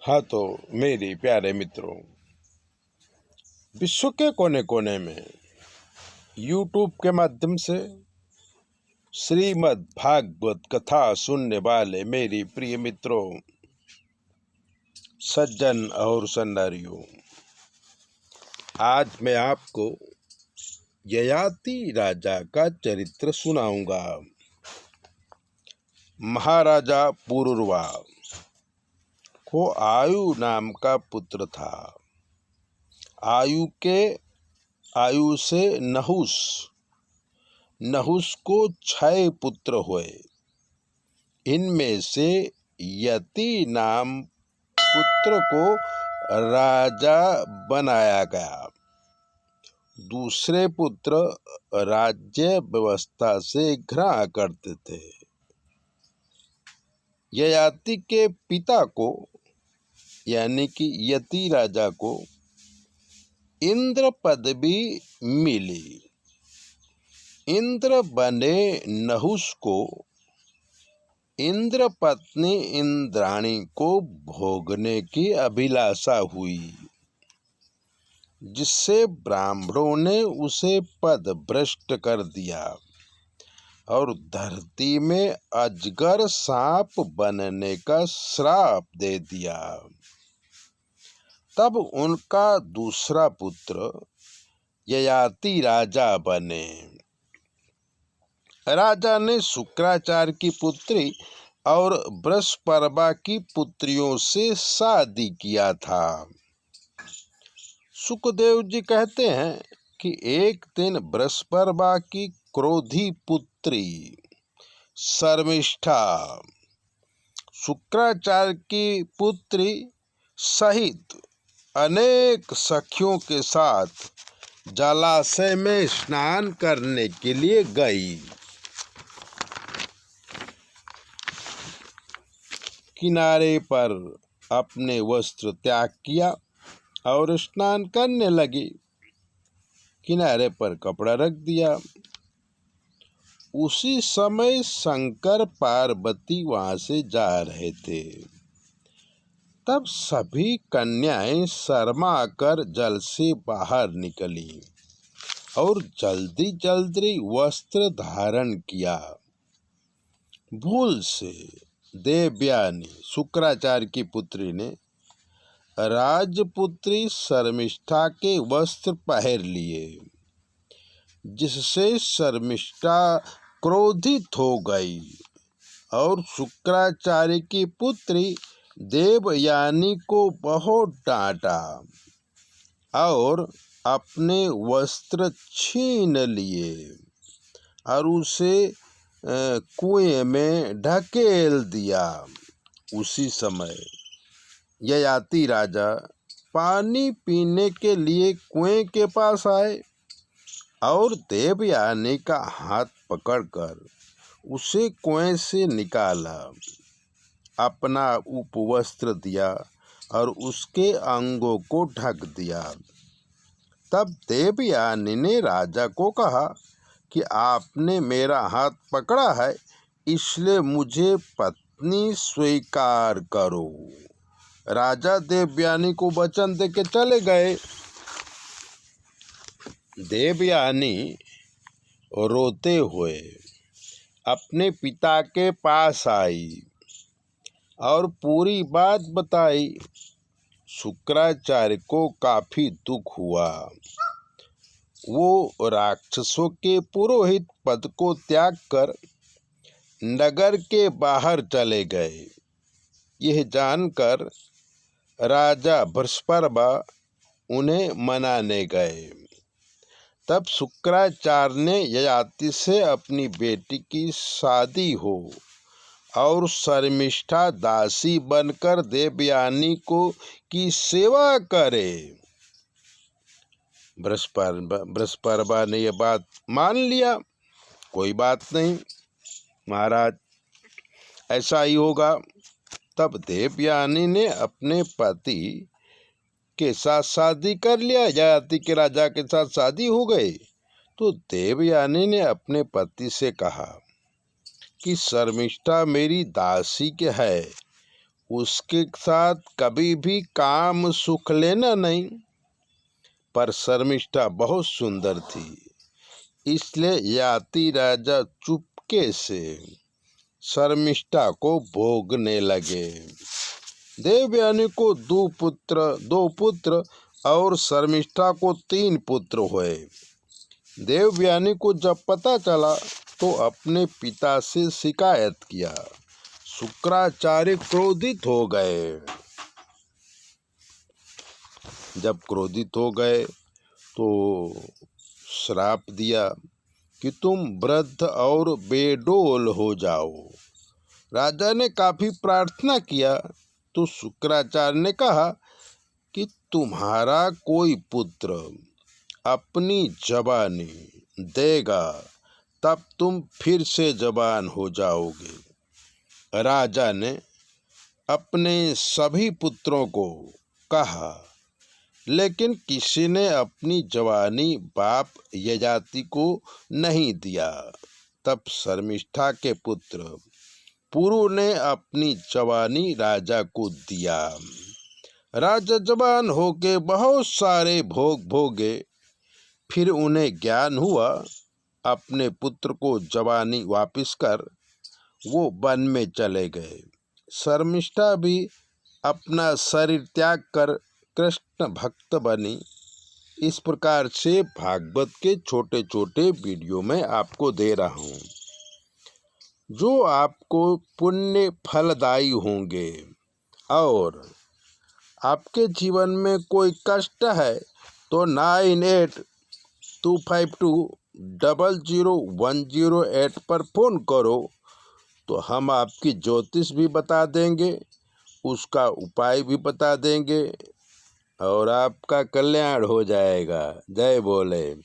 हाँ तो मेरे प्यारे मित्रों, विश्व के कोने कोने में यूट्यूब के माध्यम से श्रीमद् भागवत कथा सुनने वाले मेरी प्रिय मित्रों, सज्जन और सन्नारियों, आज मैं आपको ययाति राजा का चरित्र सुनाऊंगा। महाराजा पुरुरवा को आयु नाम का पुत्र था। आयु से नहुस को 6 पुत्र हुए। इनमें से यति नाम पुत्र को राजा बनाया गया। दूसरे पुत्र राज्य व्यवस्था से घृणा करते थे। ययाति के पिता को यानी कि यति राजा को इंद्र पदवी मिली। इंद्र बने नहुस को इंद्र पत्नी इंद्राणी को भोगने की अभिलाषा हुई, जिससे ब्राह्मणों ने उसे पद भ्रष्ट कर दिया और धरती में अजगर सांप बनने का श्राप दे दिया। तब उनका दूसरा पुत्र ययाति राजा बने। राजा ने शुक्राचार्य की पुत्री और बृहस्पति की पुत्रियों से शादी किया था। सुखदेव जी कहते हैं कि एक दिन बृहस्पति की क्रोधी पुत्री शर्मिष्ठा शुक्राचार्य की पुत्री सहित अनेक सखियों के साथ जलाशय में स्नान करने के लिए गई। किनारे पर अपने वस्त्र त्याग किया और स्नान करने लगी। किनारे पर कपड़ा रख दिया। उसी समय शंकर पार्वती वहां से जा रहे थे। तब सभी कन्याएं शर्मा कर जल से बाहर निकली और जल्दी जल्दी वस्त्र धारण किया। भूल से देवयानी शुक्राचार्य की पुत्री ने राजपुत्री शर्मिष्ठा के वस्त्र पहन लिए, जिससे शर्मिष्ठा क्रोधित हो गई और शुक्राचार्य की पुत्री देवयानी को बहुत डांटा और अपने वस्त्र छीन लिए और उसे कुएं में ढकेल दिया। उसी समय ययाति राजा पानी पीने के लिए कुएं के पास आए और देवयानी का हाथ पकड़कर उसे कुएं से निकाला, अपना उपवस्त्र दिया और उसके अंगों को ढक दिया। तब देवयानी ने राजा को कहा कि आपने मेरा हाथ पकड़ा है, इसलिए मुझे पत्नी स्वीकार करो। राजा देवयानी को वचन देके चले गए। देवयानी रोते हुए अपने पिता के पास आई और पूरी बात बताई। शुक्राचार्य को काफी दुख हुआ। वो राक्षसों के पुरोहित पद को त्याग कर नगर के बाहर चले गए। यह जानकर राजा बृहस्पति उन्हें मनाने गए। तब शुक्राचार्य ने ययाति से अपनी बेटी की शादी हो और शर्मिष्ठा दासी बनकर देवयानी की सेवा करे। बृहस्पति ने यह बात मान लिया। कोई बात नहीं महाराज, ऐसा ही होगा। तब देवयानी ने अपने पति के साथ शादी कर लिया। ययाति के राजा के साथ शादी हो गई। तो देवयानी ने अपने पति से कहा कि शर्मिष्ठा मेरी दासी के है, उसके साथ कभी भी काम सुख लेना नहीं। पर शर्मिष्ठा बहुत सुंदर थी, इसलिए याति राजा चुपके से शर्मिष्ठा को भोगने लगे। देवयानी को दो पुत्र और शर्मिष्ठा को 3 पुत्र हुए। देवयानी को जब पता चला तो अपने पिता से शिकायत किया। शुक्राचार्य क्रोधित हो गए। जब क्रोधित हो गए तो श्राप दिया कि तुम वृद्ध और बेडौल हो जाओ। राजा ने काफी प्रार्थना किया तो शुक्राचार्य ने कहा कि तुम्हारा कोई पुत्र अपनी जवानी देगा तब तुम फिर से जवान हो जाओगे। राजा ने अपने सभी पुत्रों को कहा, लेकिन किसी ने अपनी जवानी बाप यजाति को नहीं दिया। तब शर्मिष्ठा के पुत्र पुरु ने अपनी जवानी राजा को दिया। राजा जवान होके बहुत सारे भोग भोगे। फिर उन्हें ज्ञान हुआ। अपने पुत्र को जवानी वापस कर वो वन में चले गए। शर्मिष्ठा भी अपना शरीर त्याग कर कृष्ण भक्त बनी। इस प्रकार से भागवत के छोटे छोटे वीडियो में आपको दे रहा हूँ, जो आपको पुण्य फलदायी होंगे। और आपके जीवन में कोई कष्ट है तो 9825200108 पर फ़ोन करो, तो हम आपकी ज्योतिष भी बता देंगे, उसका उपाय भी बता देंगे और आपका कल्याण हो जाएगा। जय बोले।